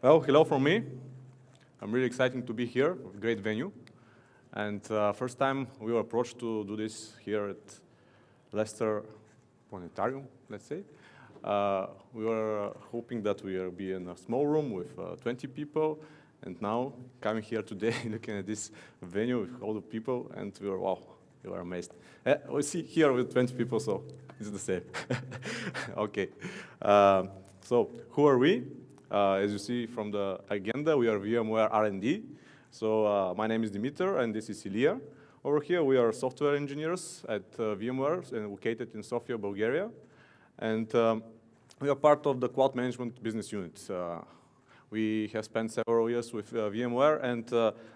Well, hello from me. I'm really excited to be here, great venue. And first time we were approached to do this here at Leicester Planetarium, let's say. We were hoping that we will be in a small room with 20 people. And now, coming here today, looking at this venue with all the people, and we were, wow, we were amazed. We see here with 20 people, so it's the same. Okay. So who are we? As you see from the agenda, we are VMware R&D. So my name is Dimitar, and this is Ilya. Over here, we are software engineers at VMware, and located in Sofia, Bulgaria. And we are part of the cloud management business unit. We have spent several years with VMware and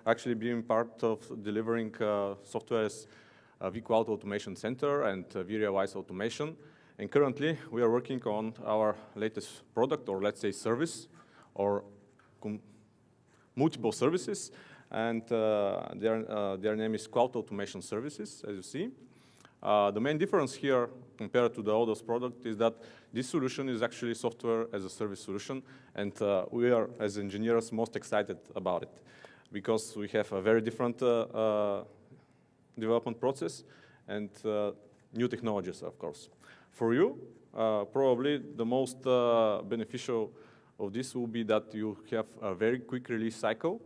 actually being part of delivering software as vCloud Automation Center and vRealize Automation. And currently, we are working on our latest product, or let's say service, or multiple services. And their name is Cloud Automation Services, as you see. The main difference here compared to the oldest product is that this solution is actually software as a service solution. And we are, as engineers, most excited about it because we have a very different development process and new technologies, of course. For you, probably the most beneficial of this will be that you have a very quick release cycle,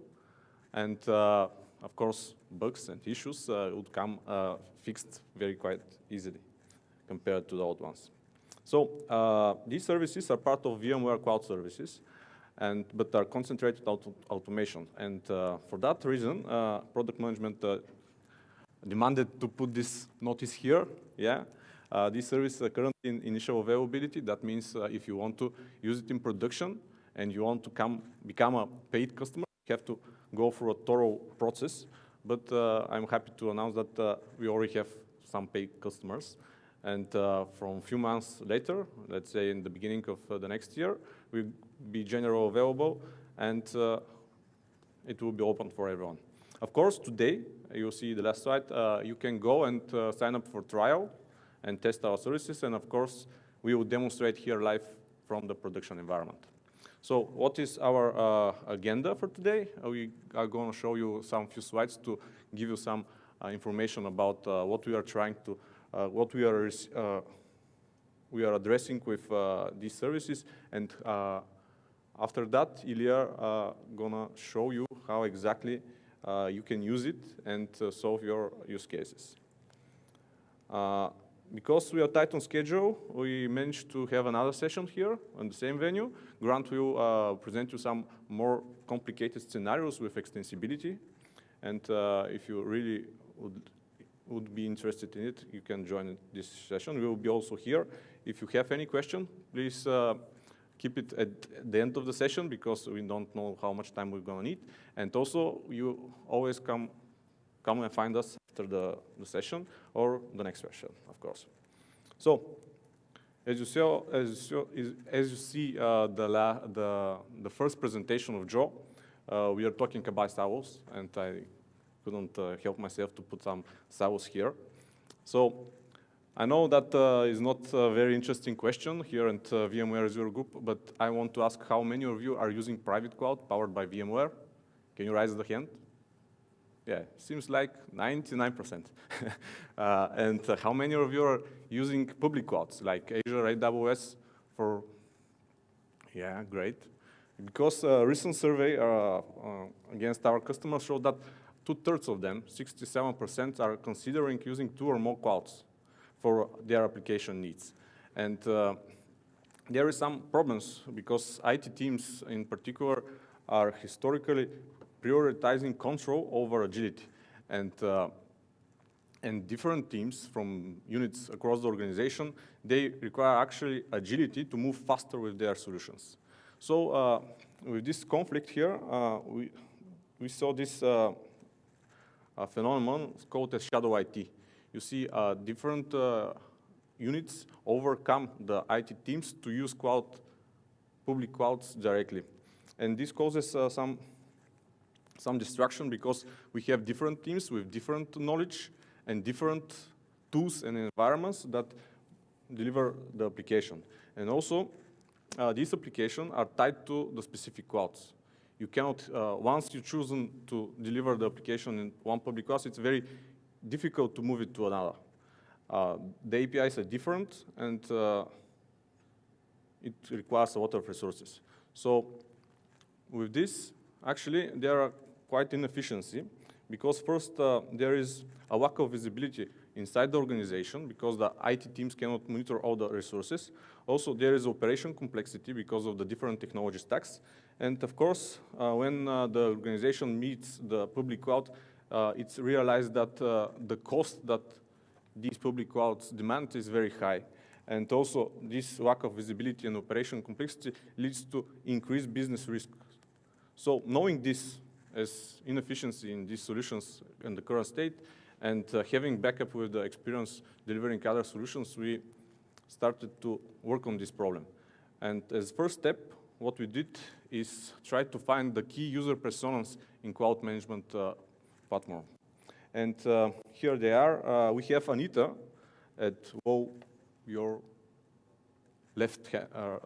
and of course, bugs and issues would come fixed very quite easily compared to the old ones. So these services are part of VMware Cloud Services, but are concentrated on automation. And for that reason, product management demanded to put this notice here. Yeah. This service is currently in initial availability. That means if you want to use it in production and you want to become a paid customer, you have to go through a thorough process. But I'm happy to announce that we already have some paid customers. And from a few months later, let's say in the beginning of the next year, we'll be generally available, and it will be open for everyone. Of course, today, you'll see the last slide, you can go and sign up for trial and test our services. And of course, we will demonstrate here live from the production environment. So what is our agenda for today? We are going to show you some few slides to give you some information about what we are trying to, what we are addressing with these services. And after that, Ilya gonna show you how exactly you can use it and solve your use cases. Because we are tight on schedule, we managed to have another session here on the same venue. Grant will present you some more complicated scenarios with extensibility. And if you really would be interested in it, you can join this session. We will be also here. If you have any question, please keep it at the end of the session because we don't know how much time we're going to need. And also, you always come and find us after the session or the next session, of course. So, as you see the first presentation of Joe, we are talking about silos, and I couldn't help myself to put some silos here. So, I know that is not a very interesting question here at VMware Azure Group, but I want to ask how many of you are using private cloud powered by VMware? Can you raise the hand? Yeah, seems like 99%. And how many of you are using public clouds like Azure, AWS for? Yeah, great. Because a recent survey against our customers showed that 2/3 of them, 67%, are considering using 2 or more clouds for their application needs. And there is some problems because IT teams in particular are historically prioritizing control over agility. And different teams from units across the organization, they require actually agility to move faster with their solutions. So with this conflict here, we saw this phenomenon called as shadow IT. You see different units overcome the IT teams to use public clouds directly. And this causes some distraction because we have different teams with different knowledge and different tools and environments that deliver the application. And also, these applications are tied to the specific clouds. You cannot, once you've chosen to deliver the application in one public cloud, it's very difficult to move it to another. The APIs are different, and it requires a lot of resources. So with this, actually, there are quite inefficiency, because first, there is a lack of visibility inside the organization, because the IT teams cannot monitor all the resources. Also, there is operation complexity because of the different technology stacks. And of course, when the organization meets the public cloud, it's realized that the cost that these public clouds demand is very high. And also, this lack of visibility and operation complexity leads to increased business risk. So knowing this as inefficiency in these solutions in the current state, and having backup with the experience delivering other solutions, we started to work on this problem. And as first step, what we did is try to find the key user personas in cloud management platform. And here they are. We have Anita at your left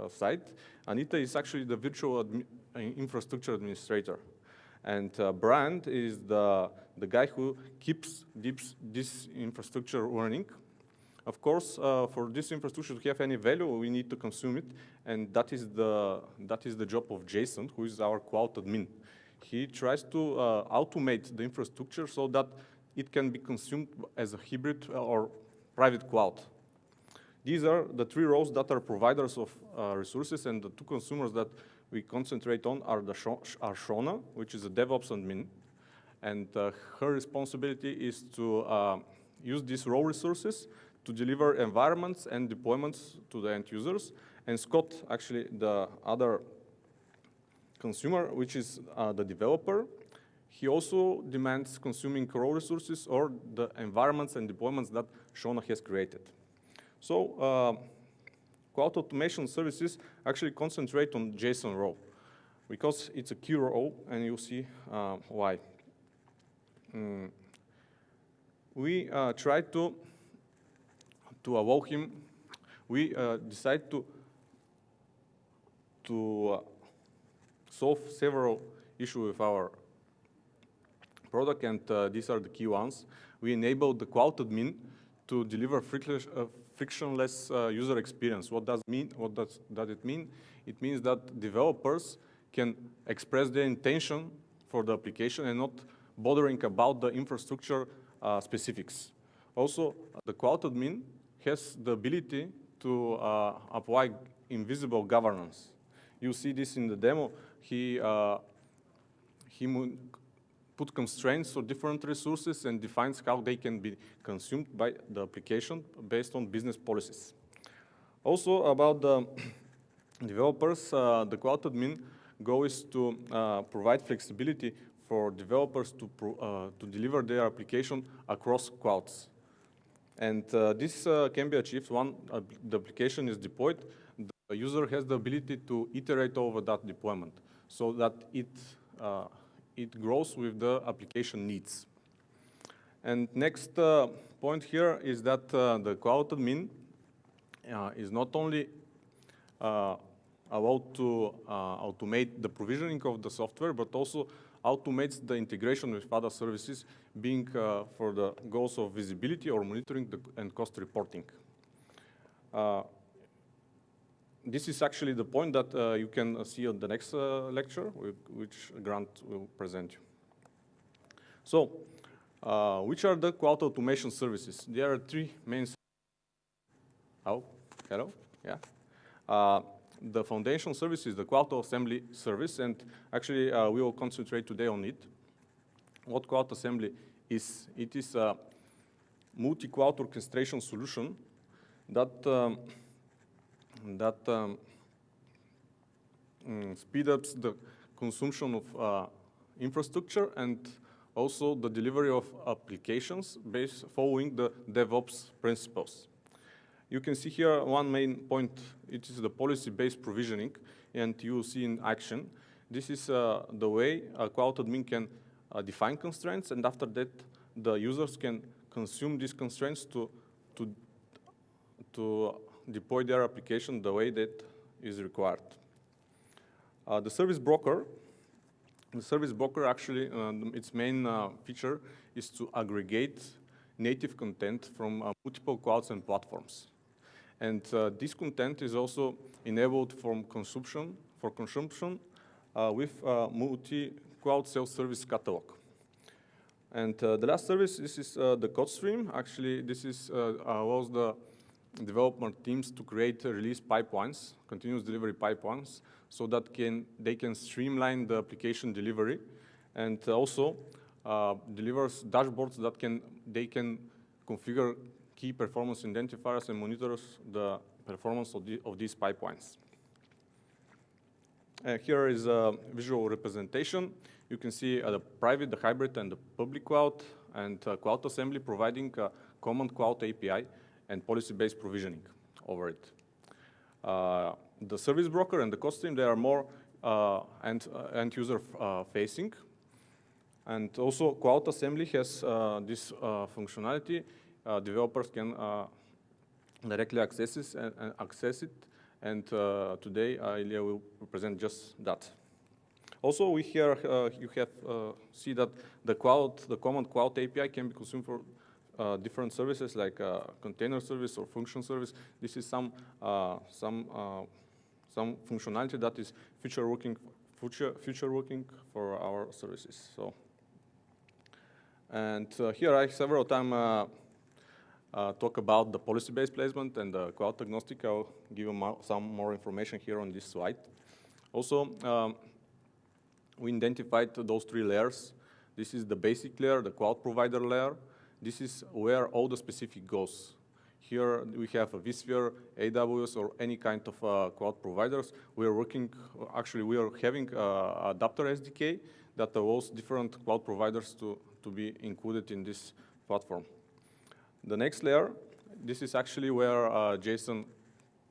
side. Anita is actually the virtual infrastructure administrator. And Brand is the guy who keeps this infrastructure running. Of course, for this infrastructure to have any value, we need to consume it, and that is the job of Jason, who is our cloud admin. He tries to automate the infrastructure so that it can be consumed as a hybrid or private cloud. These are the three roles that are providers of resources, and the two consumers that we concentrate on are Shona, which is a DevOps admin, and her responsibility is to use these raw resources to deliver environments and deployments to the end users. And Scott, actually the other consumer, which is the developer, he also demands consuming raw resources or the environments and deployments that Shona has created. So cloud automation services actually concentrate on JSON role because it's a key role, and you'll see why. We try to allow him. We decide to solve several issues with our product, and these are the key ones. We enable the cloud admin to deliver frictionless user experience. What does it mean? It means that developers can express their intention for the application and not bothering about the infrastructure specifics. Also, the cloud admin has the ability to apply invisible governance. You see this in the demo. He put constraints on different resources and defines how they can be consumed by the application based on business policies. Also, about the developers, the cloud admin goal is to provide flexibility for developers to deliver their application across clouds. And this can be achieved when the application is deployed. The user has the ability to iterate over that deployment so that it grows with the application needs. And next point here is that the cloud admin is not only allowed to automate the provisioning of the software, but also automates the integration with other services, being for the goals of visibility or monitoring and cost reporting. This is actually the point that you can see on the next lecture, which Grant will present you. So, which are the cloud automation services? There are three main. Oh, hello, yeah. The foundation service is the cloud assembly service, and actually we will concentrate today on it. What cloud assembly is? It is a multi-cloud orchestration solution that speed up the consumption of infrastructure and also the delivery of applications based following the DevOps principles. You can see here one main point. It is the policy-based provisioning, and you will see in action. This is the way a cloud admin can define constraints, and after that, the users can consume these constraints to deploy their application the way that is required. The service broker actually, its main feature is to aggregate native content from multiple clouds and platforms. And this content is also enabled for consumption with multi-cloud self-service catalog. And the last service, this is the code stream. Actually, this is allows the development teams to create release pipelines, continuous delivery pipelines, so that they can streamline the application delivery, and also delivers dashboards that they can configure key performance identifiers and monitors the performance of these pipelines. Here is a visual representation. You can see the private, the hybrid, and the public cloud, and Cloud Assembly providing a common cloud API and policy-based provisioning over it. The service broker and the code stream, they are more end-user facing. And also, Cloud Assembly has this functionality. Developers can directly access it. And today, Ilya will present just that. Also, we here you have see that the common cloud API can be consumed for different services like container service or function service. This is some functionality that is future working for our services. So, and here I several times talk about the policy-based placement and the cloud agnostic. I'll give you some more information here on this slide. Also, we identified those three layers. This is the basic layer, the cloud provider layer. This is where all the specific goes. Here we have a vSphere, AWS, or any kind of cloud providers. We are having adapter SDK that allows different cloud providers to be included in this platform. The next layer, this is actually where JSON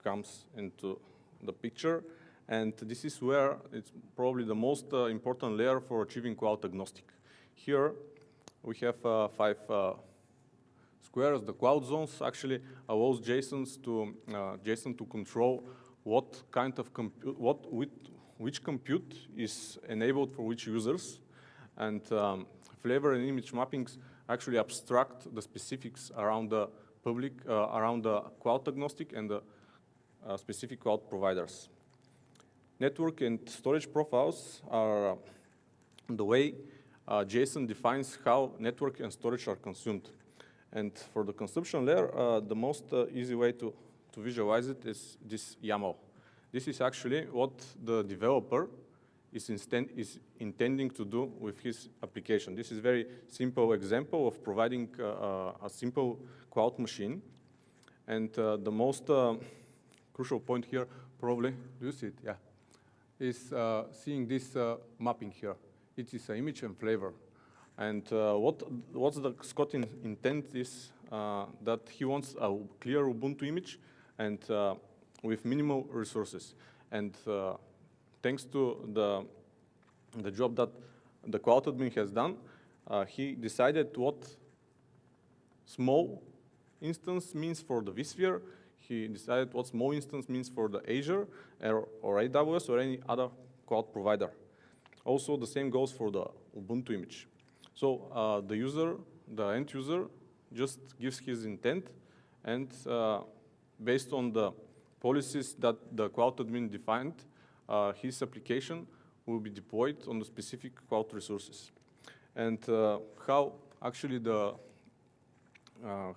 comes into the picture. And this is where it's probably the most important layer for achieving cloud agnostic. Here we have 5 squares. The cloud zones actually allows JSON to control what kind of which compute is enabled for which users, and flavor and image mappings actually abstract the specifics around the around the cloud agnostic and the specific cloud providers. Network and storage profiles are the way JSON defines how network and storage are consumed. And for the consumption layer, the most easy way to visualize it is this YAML. This is actually what the developer is intending to do with his application. This is a very simple example of providing a simple cloud machine. And the most crucial point here, probably, do you see it? Yeah. Is seeing this mapping here. It is an image and flavor. And what's the Scott intent is that he wants a clear Ubuntu image and with minimal resources. And thanks to the job that the cloud admin has done, he decided what small instance means for the vSphere. He decided what small instance means for the Azure or AWS or any other cloud provider. Also, the same goes for the Ubuntu image. So the end user just gives his intent, and based on the policies that the cloud admin defined, his application will be deployed on the specific cloud resources. And how actually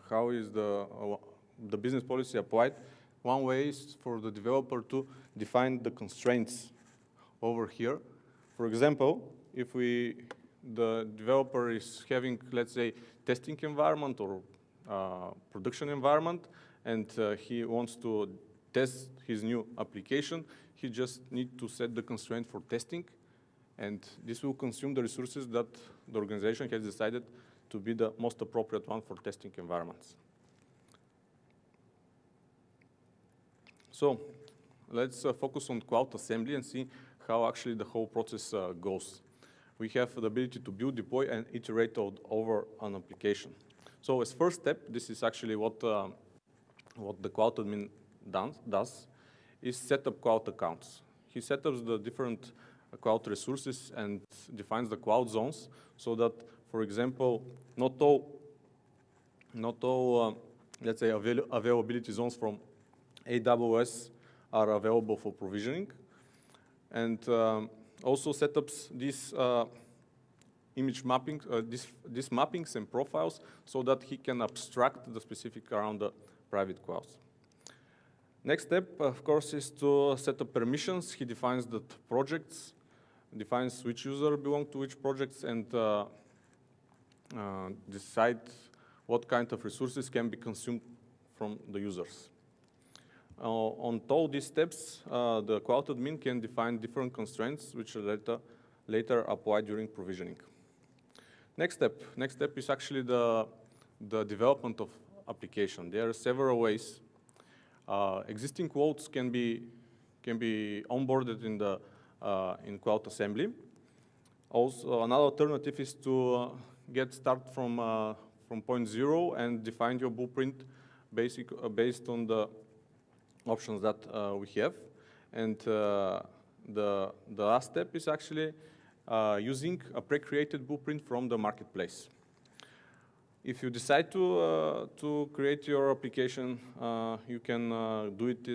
how is the business policy applied? One way is for the developer to define the constraints over here. For example, if the developer is having, let's say, testing environment or production environment, and he wants to test his new application, he just needs to set the constraint for testing, and this will consume the resources that the organization has decided to be the most appropriate one for testing environments. So let's focus on Cloud Assembly and see how actually the whole process goes. We have the ability to build, deploy, and iterate over an application. So as first step, this is actually what the cloud admin does. is set up cloud accounts. He sets up the different cloud resources and defines the cloud zones so that, for example, not all let's say, availability zones from AWS are available for provisioning. And also set up these image mapping, these mappings and profiles so that he can abstract the specific around the private clouds. Next step, of course, is to set up permissions. He defines the projects, defines which user belong to which projects, and decide what kind of resources can be consumed from the users. On all these steps, the cloud admin can define different constraints which are later applied during provisioning. Next step is actually the development of application. There are several ways. Existing clouds can be onboarded in Cloud Assembly. Also, another alternative is to get started from point zero and define your blueprint based on the options that we have. And the last step is actually using a pre-created blueprint from the marketplace. If you decide to create your application, you can do it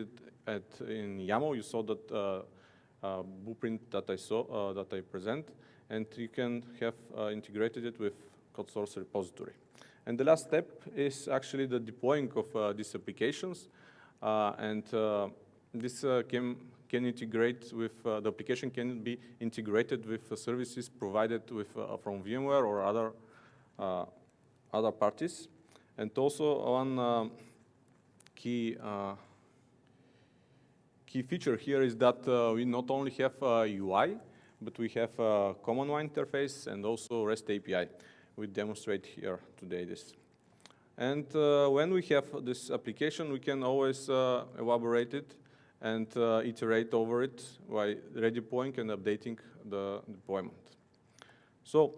in YAML. You saw that blueprint that I present, and you can have integrated it with code source repository. And the last step is actually the deploying of these applications, and this can integrate with the application can be integrated with services provided with from VMware or other parties. And also one key feature here is that we not only have UI, but we have a command line interface and also REST API. We demonstrate here today this. And when we have this application, we can always elaborate it and iterate over it by redeploying and updating the deployment. So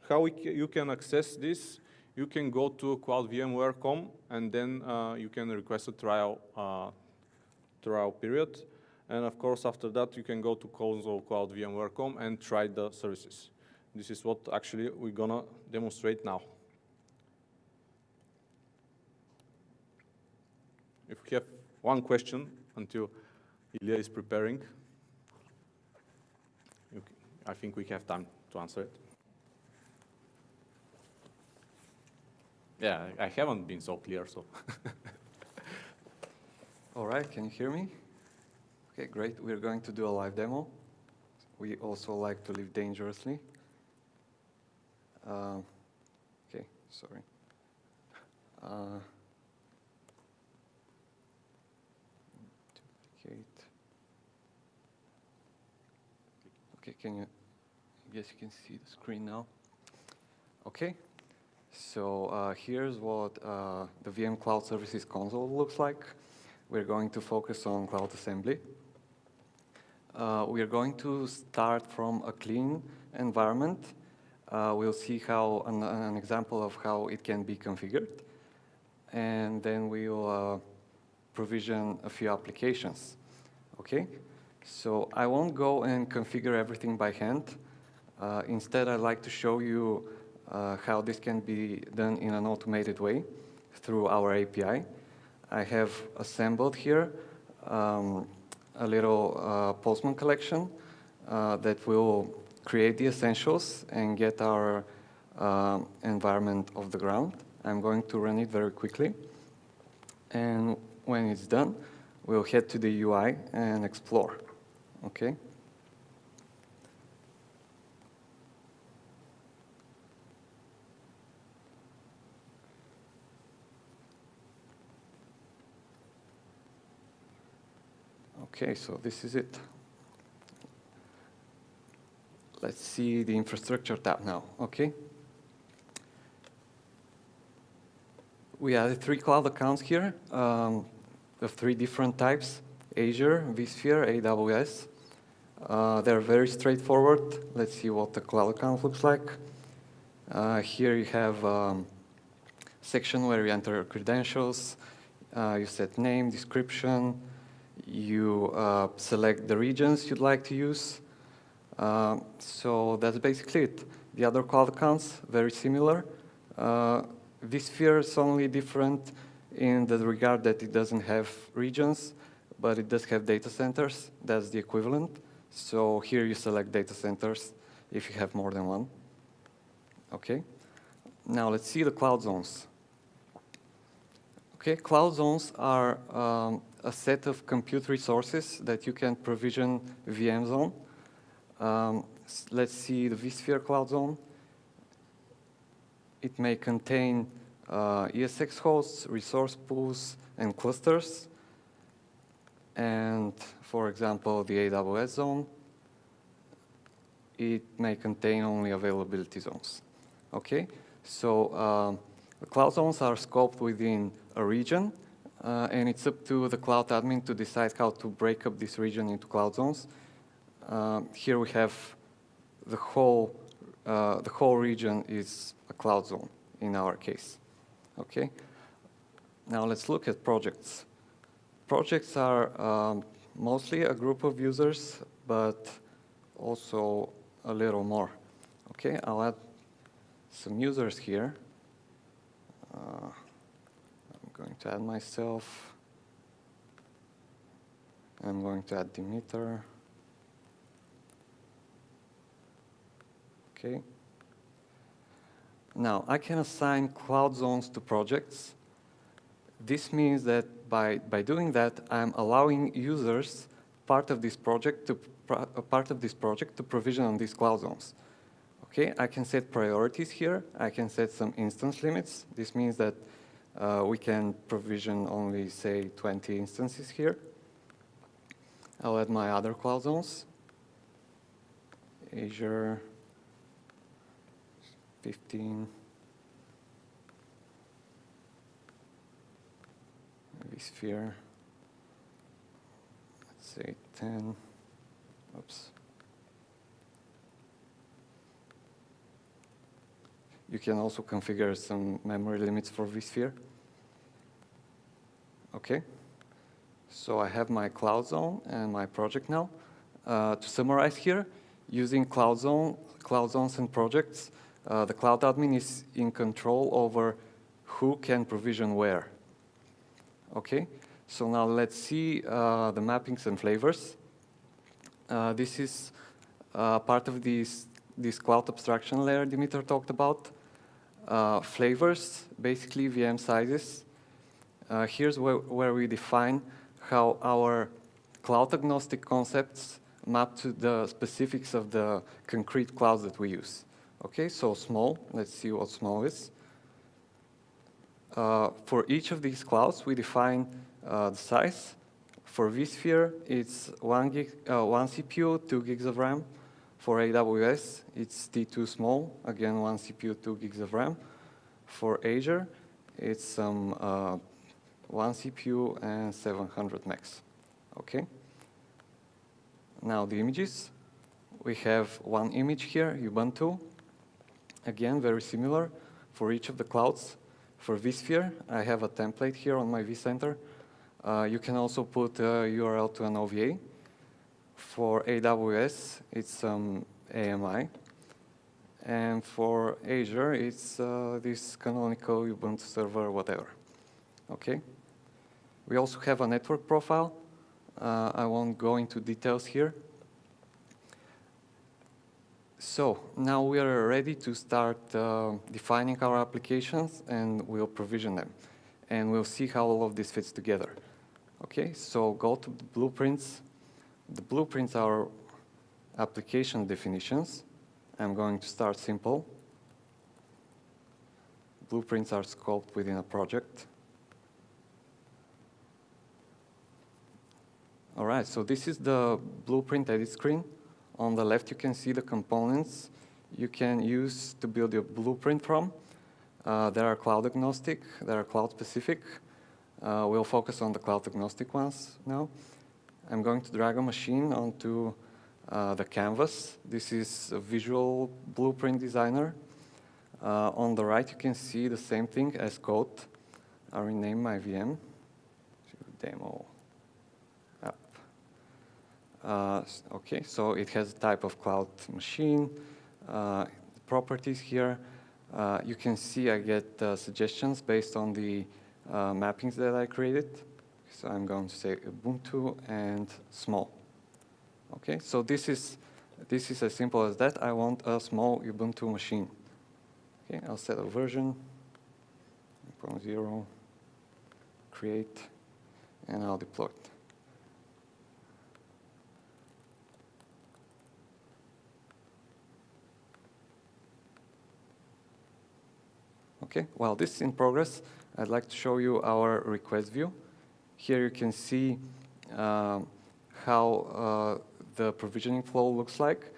how you can access this? You can go to cloudvmware.com and then you can request a trial period. And of course, after that, you can go to console.cloudvmware.com and try the services. This is what actually we're gonna demonstrate now. If we have one question until Ilya is preparing, I think we have time to answer it. Yeah, I haven't been so clear, so. All right, can you hear me? Okay, great. We're going to do a live demo. We also like to live dangerously. Okay, sorry. Duplicate. Okay, I guess you can see the screen now. Okay, so here's what the VM Cloud Services console looks like. We're going to focus on Cloud Assembly. We're going to start from a clean environment. We'll see how an example of how it can be configured. And then we'll provision a few applications. Okay? So I won't go and configure everything by hand. Instead, I'd like to show you how this can be done in an automated way through our API. I have assembled here a little Postman Collection that will create the essentials and get our environment off the ground. I'm going to run it very quickly. And when it's done, we'll head to the UI and explore. Okay? Okay, so this is it. Let's see the infrastructure tab now, okay? We added 3 cloud accounts here of 3 different types: Azure, vSphere, AWS. They're very straightforward. Let's see what the cloud account looks like. Here you have a section where you enter credentials, you set name, description, You select the regions you'd like to use. So that's basically it. The other cloud accounts, very similar. vSphere is only different in the regard that it doesn't have regions, but it does have data centers. That's the equivalent. So here you select data centers if you have more than one. Okay. Now let's see the cloud zones. Okay, cloud zones are a set of compute resources that you can provision VMs on. Let's see the vSphere cloud zone. It may contain ESX hosts, resource pools, and clusters. And for example, the AWS zone, it may contain only availability zones. Okay, so the cloud zones are scoped within a region, and it's up to the cloud admin to decide how to break up this region into cloud zones. Here we have the whole region is a cloud zone in our case. Okay. Now let's look at projects. Projects are mostly a group of users, but also a little more. Okay, I'll add some users here. I'm going to add myself. I'm going to add Dimitar. Okay. Now, I can assign cloud zones to projects. This means that by doing that, I'm allowing users part of this project to provision on these cloud zones. Okay, I can set priorities here. I can set some instance limits. This means that we can provision only, say, 20 instances here. I'll add my other cloud zones. Azure, 15. vSphere, let's say 10. Oops. You can also configure some memory limits for vSphere. Okay. So I have my cloud zone and my project now. To summarize here, using cloud zones and projects, the cloud admin is in control over who can provision where. Okay, so now let's see the mappings and flavors. This is part of this cloud abstraction layer Dimitar talked about. Flavors, basically VM sizes. Here's where we define how our cloud agnostic concepts map to the specifics of the concrete clouds that we use. Okay, so small, let's see what small is. For each of these clouds, we define the size. For vSphere, it's 1 CPU, 2 gigs of RAM. For AWS, it's T2 small, again, 1 CPU, 2 gigs of RAM. For Azure, it's 1 CPU and 700 megs. Okay. Now the images. We have one image here, Ubuntu. Again, very similar for each of the clouds. For vSphere, I have a template here on my vCenter. You can also put a URL to an OVA. For AWS, it's AMI. And for Azure, it's this canonical Ubuntu server, whatever. Okay. We also have a network profile. I won't go into details here. So now we are ready to start defining our applications, and we'll provision them. And we'll see how all of this fits together. Okay, so go to the blueprints. The blueprints are application definitions. I'm going to start simple. Blueprints are scoped within a project. All right, so this is the blueprint edit screen. On the left, you can see the components you can use to build your blueprint from. There are cloud agnostic, there are cloud specific. We'll focus on the cloud agnostic ones now. I'm going to drag a machine onto the canvas. This is a visual blueprint designer. On the right, you can see the same thing as code. I'll rename my VM to demo Okay, so it has a type of cloud machine, properties here. You can see I get suggestions based on the mappings that I created. So I'm going to say Ubuntu and small. Okay, so this is as simple as that. I want a small Ubuntu machine. Okay, I'll set a version, 0.0, create, and I'll deploy it. Okay, while this is in progress, I'd like to show you our request view. Here you can see how the provisioning flow looks like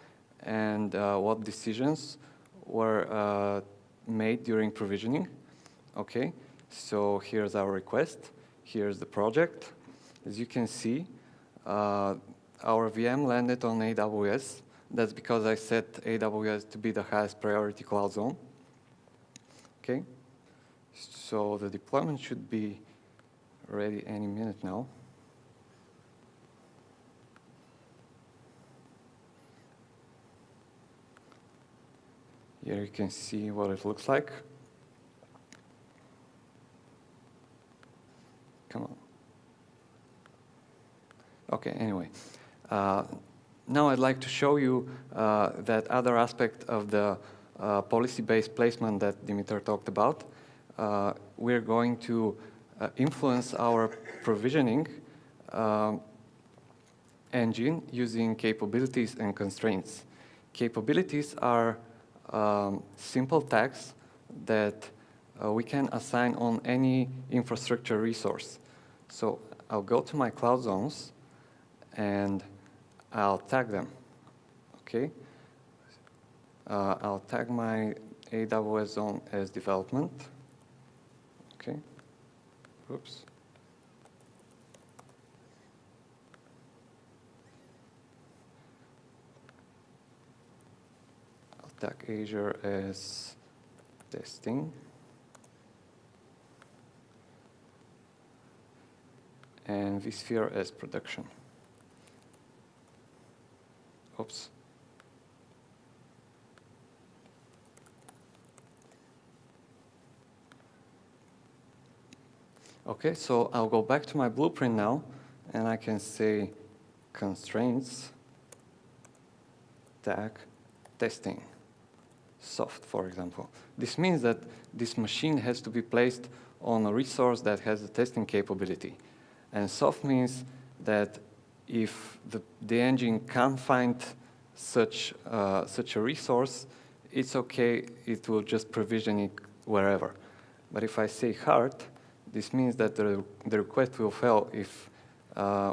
and what decisions were made during provisioning. Okay, so here's our request. Here's the project. As you can see, our VM landed on AWS. That's because I set AWS to be the highest priority cloud zone. Okay, so the deployment should be ready any minute now. Here you can see what it looks like. Come on. Okay, anyway. Now I'd like to show you that other aspect of the policy-based placement that Dimitar talked about. We're going to influence our provisioning engine using capabilities and constraints. Capabilities are simple tags that we can assign on any infrastructure resource. So I'll go to my cloud zones and I'll tag them, okay? I'll tag my AWS zone as development, okay? Oops. I'll tag Azure as testing. And vSphere as production. Oops. Okay, so I'll go back to my blueprint now, and I can say constraints, tag, testing, soft, for example. This means that this machine has to be placed on a resource that has a testing capability. And soft means that if the engine can't find such a resource, it's okay, it will just provision it wherever. But if I say hard, this means that the request will fail if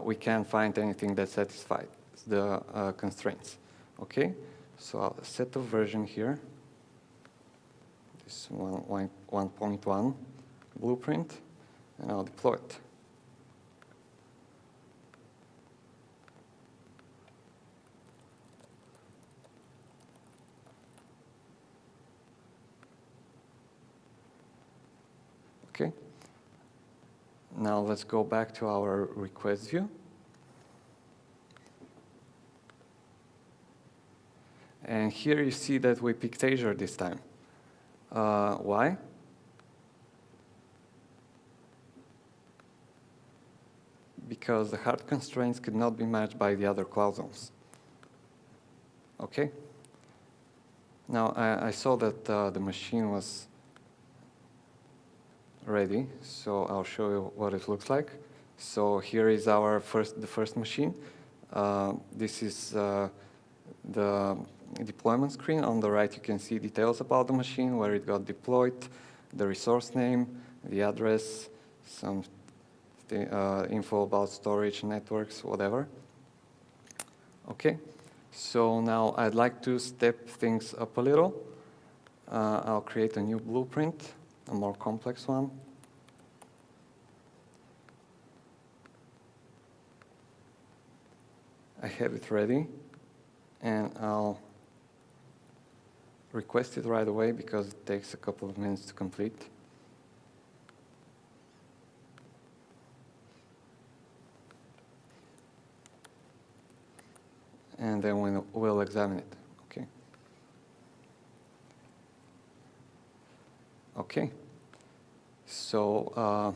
we can't find anything that satisfies the constraints. Okay, so I'll set a version here. This 1.1 blueprint, and I'll deploy it. Okay. Now let's go back to our request view. And here you see that we picked Azure this time. Why? Because the hard constraints could not be matched by the other cloud zones. Okay. Now I saw that the machine was ready, so I'll show you what it looks like. So here is the first machine. This is the deployment screen. On the right, you can see details about the machine, where it got deployed, the resource name, the address, some info about storage, networks, whatever. Okay, so now I'd like to step things up a little. I'll create a new blueprint, a more complex one. I have it ready, and I'll request it right away because it takes a couple of minutes to complete. and then we'll examine it. Okay. Okay. So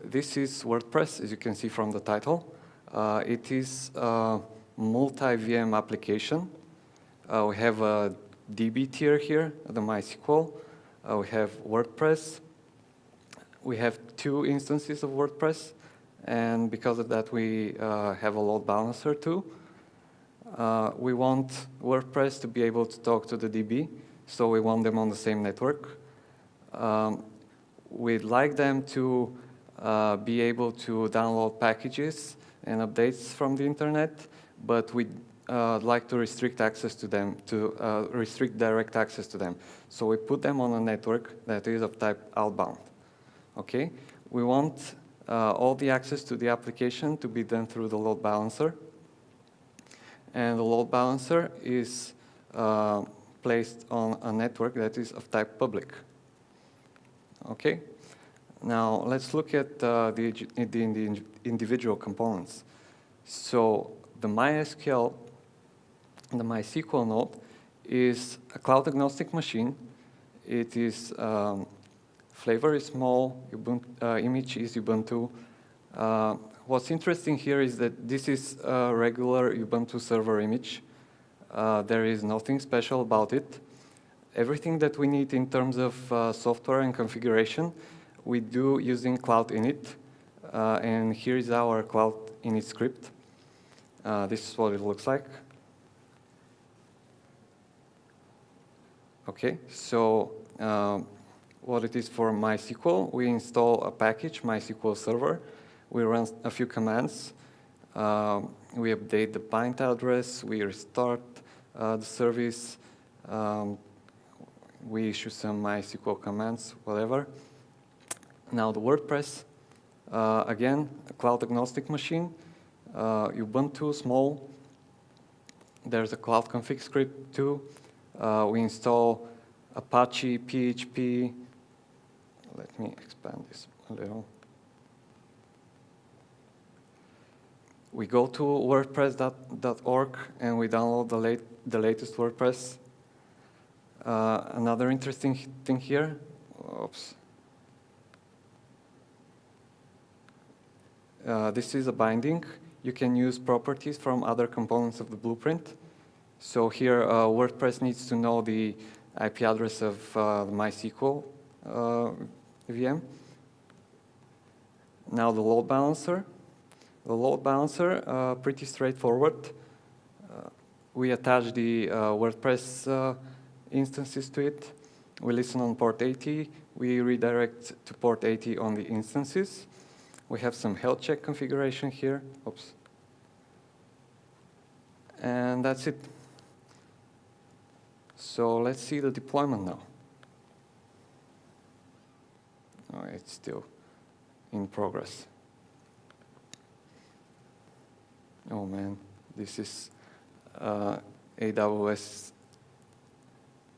this is WordPress, as you can see from the title. It is a multi-VM application. We have a DB tier here, the MySQL. We have WordPress. We have 2 instances of WordPress. And because of that, we have a load balancer too. We want WordPress to be able to talk to the DB, so we want them on the same network. We'd like them to be able to download packages and updates from the internet, but we'd like to restrict access to them, to restrict direct access to them. So we put them on a network that is of type outbound. Okay? We want all the access to the application to be done through the load balancer. And the load balancer is placed on a network that is of type public. Okay? Now, let's look at the individual components. So the MySQL node is a cloud-agnostic machine. It is flavor is small, image is Ubuntu. What's interesting here is that this is a regular Ubuntu server image. There is nothing special about it. Everything that we need in terms of software and configuration, we do using Cloud Init. And here is our Cloud Init script. This is what it looks like. Okay, so what it is for MySQL, we install a package, MySQL Server. We run a few commands. We update the bind address. We restart the service. We issue some MySQL commands, whatever. Now the WordPress, again, a cloud-agnostic machine. Ubuntu, small. There's a cloud config script too. We install Apache, PHP. Let me expand this a little. We go to wordpress.org and we download the latest WordPress. Another interesting thing here, oops. This is a binding. You can use properties from other components of the blueprint. So here, WordPress needs to know the IP address of the MySQL VM. Now the load balancer. The load balancer, pretty straightforward. We attach the WordPress instances to it. We listen on port 80. We redirect to port 80 on the instances. We have some health check configuration here. Oops. And that's it. So let's see the deployment now. Oh, it's still in progress. Oh man, this is AWS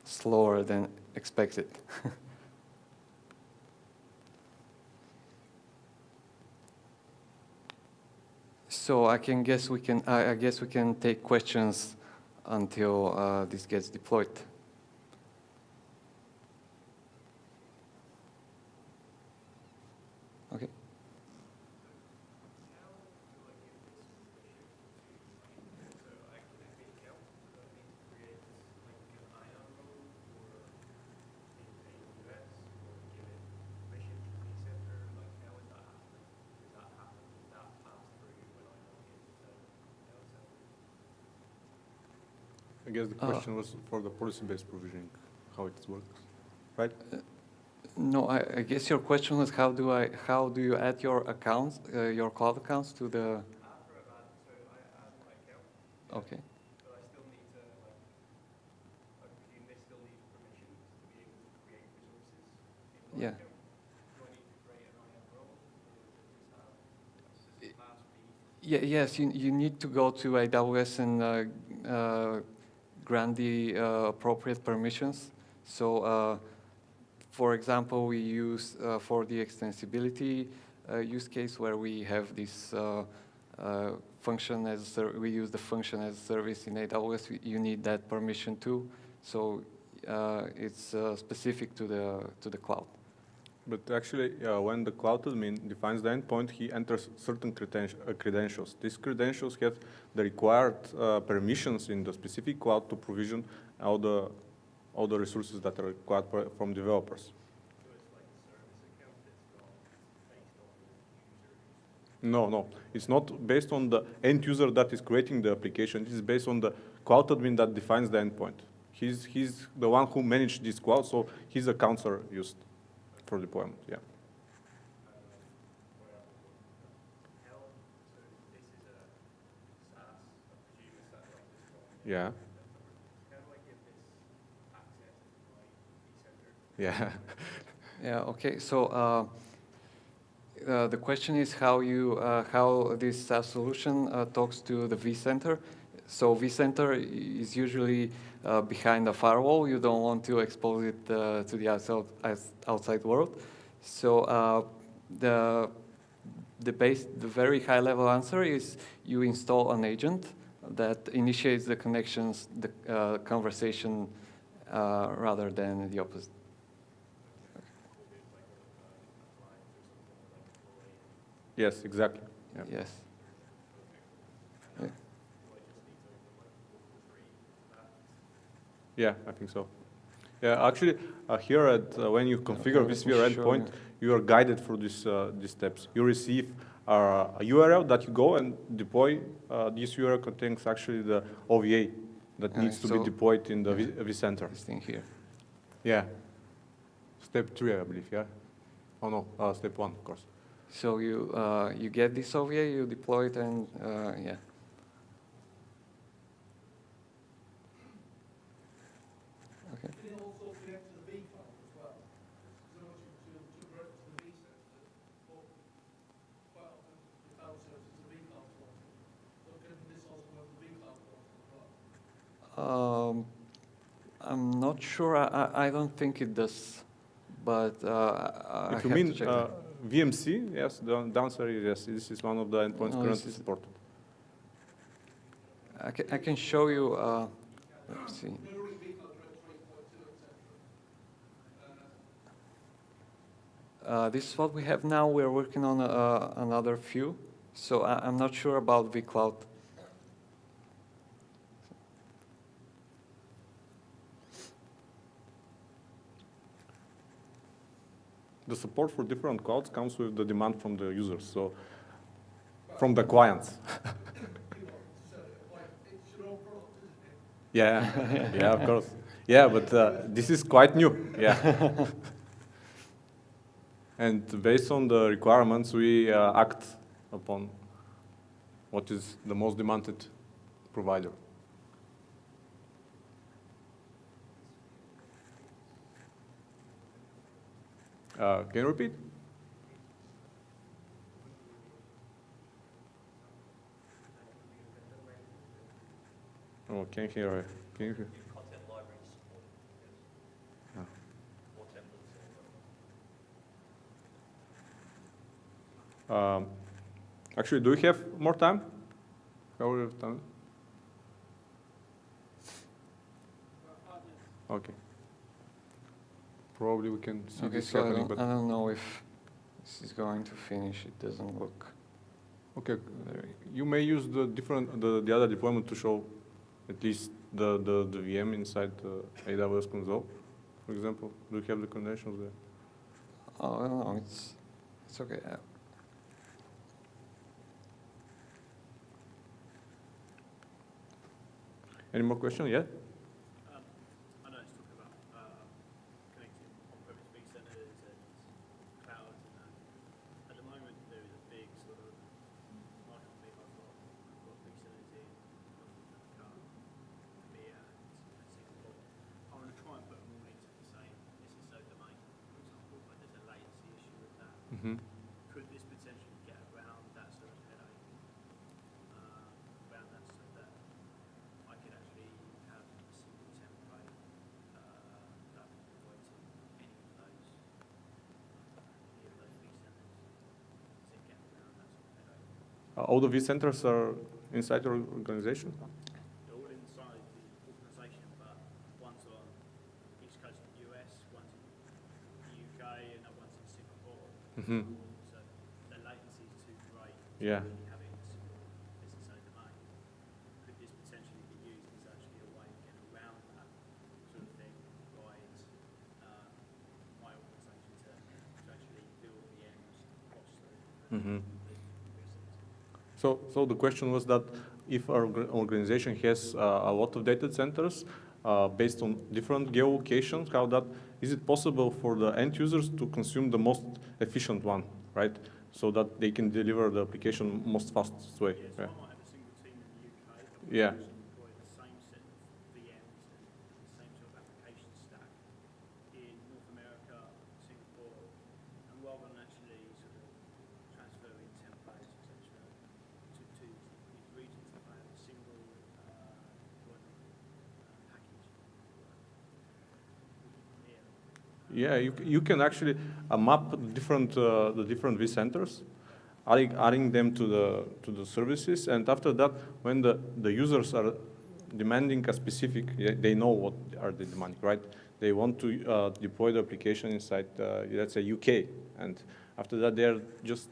slower than expected. So I guess we can take questions until this gets deployed. Okay. I guess the question was for the policy-based provisioning, how it works, right? No, I guess your question was how do you add your accounts, your cloud accounts to the? After I've added, so I add my account. Okay. But I still need to I presume they still need permissions to be able to create resources in my Yeah. account. Do I need to create an IAM role, or does this pass me? Yeah, yes, you need to go to AWS and grant the appropriate permissions. So, for example, we use for the extensibility use case where we have this function as we use the function as a service in AWS. You need that permission too, so it's specific to the cloud. But actually, when the cloud admin defines the endpoint, he enters certain credentials. These credentials have the required permissions in the specific cloud to provision all the resources that are required from developers. No, it's not based on the end user that is creating the application. It is based on the cloud admin that defines the endpoint. He's the one who managed this cloud, so his accounts are used for deployment. Yeah. Yeah. Yeah. Yeah. Okay. So the question is how this SaaS solution talks to the vCenter. So vCenter is usually behind a firewall. You don't want to expose it to the outside world. So the very high level answer is you install an agent that initiates the connections, the conversation, rather than the opposite. Yes, exactly. Yeah. Yes. Yeah, I think so. Yeah, actually, here when you configure VMware endpoint, you are guided through these steps. You receive a URL that you go and deploy. This URL contains actually the OVA that needs to be deployed in the vCenter. This thing here. Yeah. Step 3, I believe, yeah? Oh, no, step 1, of course. So you get this OVA, you deploy it, and yeah. Okay. Can it also connect to the V file as well? So once you convert to the V center, or quite often the cloud service is a V cloud portal. So can this also work with V cloud portal as well? I'm not sure. I don't think it does, but If you mean VMC, yes, the answer is yes. This is one of the endpoints currently supported. I can show you. Let's see. This is what we have now. We're working on another few, so I'm not sure about vCloud. The support for different clouds comes with the demand from the users, so from the clients. Yeah, yeah, of course. Yeah, but this is quite new. Yeah. And based on the requirements, we act upon what is the most demanded provider. Can you repeat? Oh, can't hear. Can you hear? Content library support. Oh. Or templates. Actually, do we have more time? How we have time? Okay. Probably we can see this so happening, I but don't know if this is going to finish. It doesn't look. okay. You may use the other deployment to show at least the VM inside the AWS console, for example. Do you have the credentials there? Oh no, it's okay. Any more questions? Yeah. I know it's talking about connecting on-premise vCenters and clouds and that. At the moment, there is a big sort of market big I've got vCenters in Africa, EMEA, and Singapore. I want to try and put them all into the same SSO domain, for example, but there's a latency issue with that. Mm-hmm. Could this potentially get around that sort of headache? Around that so that I could actually have a single template that deploys in any of those vCenters. Does it get around that sort of headache? All the vCenters are inside your organization? They're all inside the organisation, but one's on the east coast of the US, one's in the UK, and that one's in Singapore. Mm-hmm. So the latency is too great Yeah. to have it in a single business owner domain. Could this potentially be used as actually a way to get around that sort of thing, provide my organisation to actually build VMs across the Mm-hmm. VCs? So the question was that if our organization has a lot of data centers based on different geolocations, is it possible for the end users to consume the most efficient one, right? So that they can deliver the application most fastest way. Yeah, so I might have a single team in the UK that will Yeah. actually deploy the same set of VMs and the same sort of application stack in North America, Singapore, and rather than actually sort of transferring templates, etc., to these regions, if I have a single deployment package. Yeah, you can actually map the different vCenters, adding them to the services, and after that, when the users are demanding a specific, they know what are they demanding, right? They want to deploy the application inside, let's say UK, and after that they're just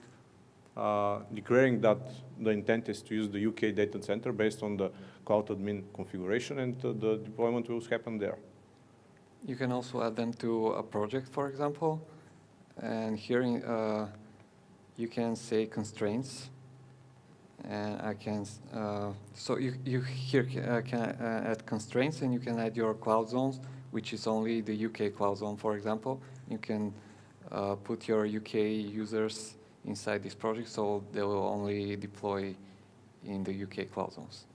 declaring that the intent is to use the UK data center based on the cloud admin configuration, and the deployment will happen there. You can also add them to a project, for example. And here you can say constraints. And I can, so you here can add constraints, and you can add your cloud zones, which is only the UK cloud zone, for example. You can put your UK users inside this project, so they will only deploy in the UK cloud zones.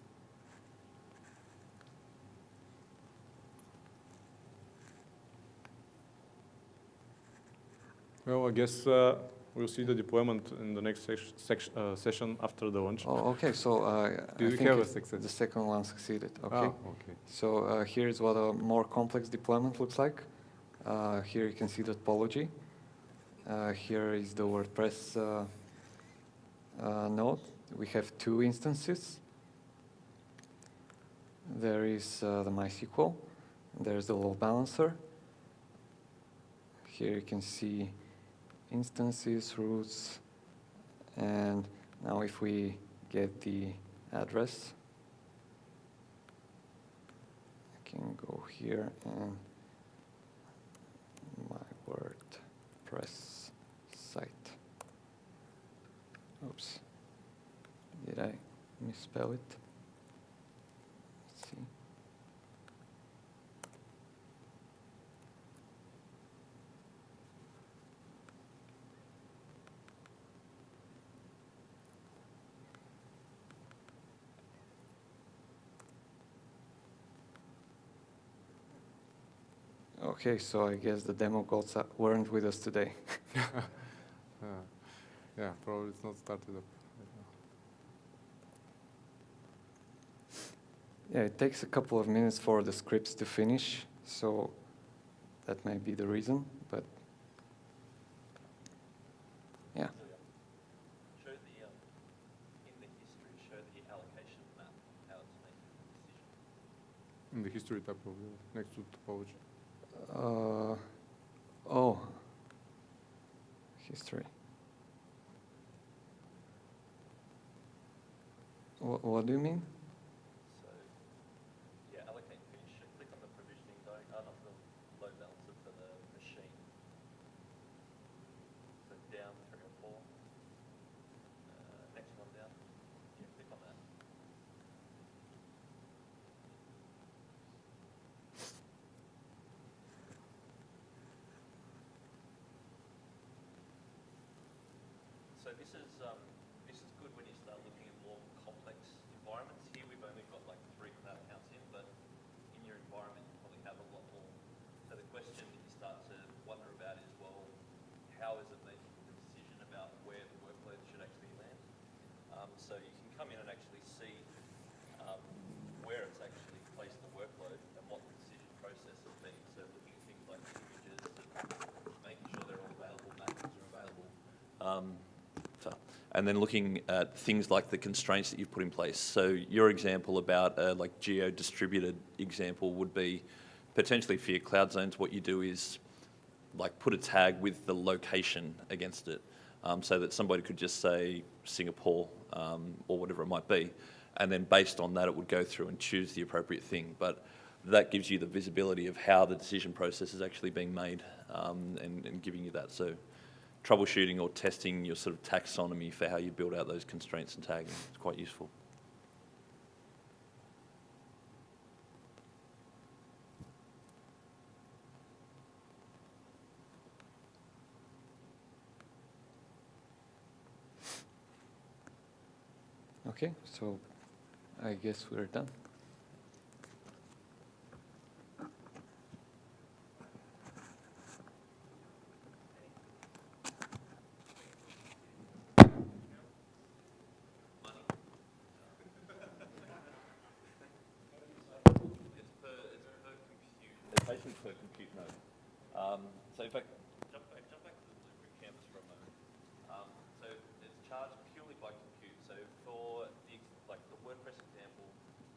Well, I guess we'll see the deployment in the next session after the launch. Oh, okay. So I Did we think have a success? the second one succeeded. Okay. Ah, okay. So here's what a more complex deployment looks like. Here you can see the topology. Here is the WordPress node. We have 2 instances. There is the MySQL. There's the load balancer. Here you can see instances, routes, and now if we get the address, I can go here and my WordPress site. Oops, did I misspell it? Let's see. Okay, so I guess the demo gods weren't with us today. Yeah, probably it's not started up. Yeah, it takes a couple of minutes for the scripts to finish, so that may be the reason, but yeah. Show the, in the history, show the allocation map, how it's making the decision. In the history tab, probably, next to topology. Oh, history. What do you mean? So, yeah, allocate finish. Click on the provisioning not the load balancer for the machine. So down 3 or 4. Next one down. Yeah, click on that. So this is good when you start looking at more complex environments. Here we've only got like 3 cloud accounts in, but in your environment you probably have a lot more. So the question that you start to wonder about is, well, how is it making the decision about where the workload should actually land? So you can come in and actually see where it's actually placed the workload and what the decision process has been. So looking at things like images and making sure they're all available, macros are available. and then looking at things like the constraints that you've put in place. So your example about like geo-distributed example would be potentially for your cloud zones, what you do is like put a tag with the location against it, so that somebody could just say Singapore or whatever it might be, and then based on that it would go through and choose the appropriate thing. But that gives you the visibility of how the decision process is actually being made, and giving you that. So troubleshooting or testing your sort of taxonomy for how you build out those constraints and tagging is quite useful. Okay, so I guess we're done. It's basically per compute node. So in fact, jump back to the Blueprint canvas for a moment. So it's charged purely by compute. So for the WordPress example,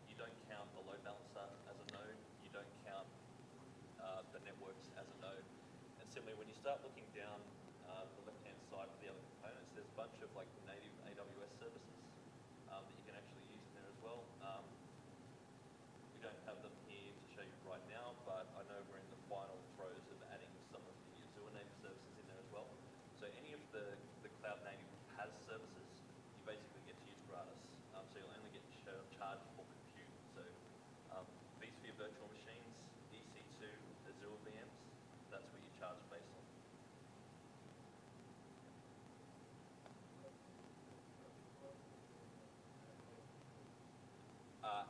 you don't count the load balancer as a node. You don't count the networks as a node. And similarly, when you start looking down the left-hand side for the other components, there's a bunch of like native AWS services that you can actually use in there as well. We don't have them here to show you right now, but I know we're in the final throes of adding some of the Azure native services in there as well. So any of the cloud native PaaS services, you basically get to use gratis. So you'll only get charged for compute. So vSphere virtual machines, EC2, Azure VMs, that's what you charge based on.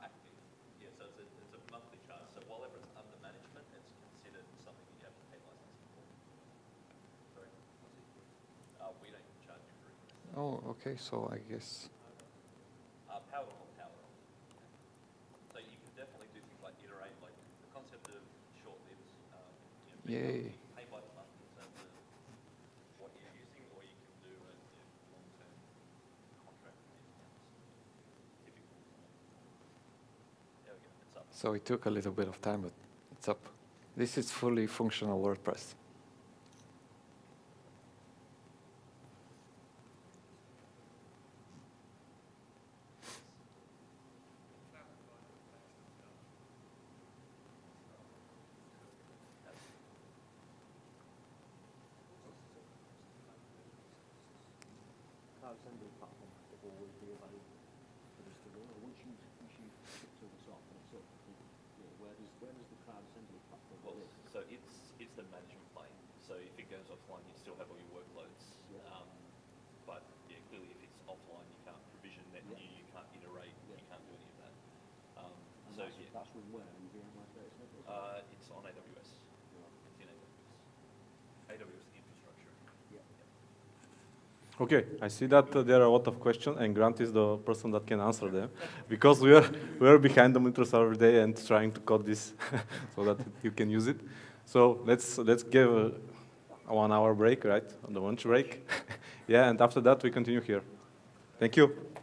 Active. Yeah, so it's a monthly charge. So while it's under management, it's considered something that you have to pay licensing for. Sorry? We don't charge you for it. Oh, okay, so I guess. Powered on or powered off. So you can definitely do things like iterate, like the concept of short-lived, Yay. pay by the month in terms of what you're using, or you can do a long-term contract with these accounts. Typical. There we go, it's up. So it took a little bit of time, but it's up. This is fully functional WordPress. Cloud assembly platform will always be available for this to run, or once you ship to us off and it's up, where does the cloud assembly platform Well, live? so it's the management plane. So if it goes offline, you still have all your workloads. Yeah. But yeah, clearly if it's offline, you can't provision net new, you can't iterate, Yeah. you can't do any of that. And So that's, yeah, that's with where in VMware data center? it's on AWS. It's in AWS. AWS infrastructure. Yeah. Okay, I see that there are a lot of questions, and Grant is the person that can answer them, because we are behind the meters every day and trying to code this so that you can use it. So let's give a 1 hour break, right, on the lunch break. Yeah, and after that we continue here. Thank you.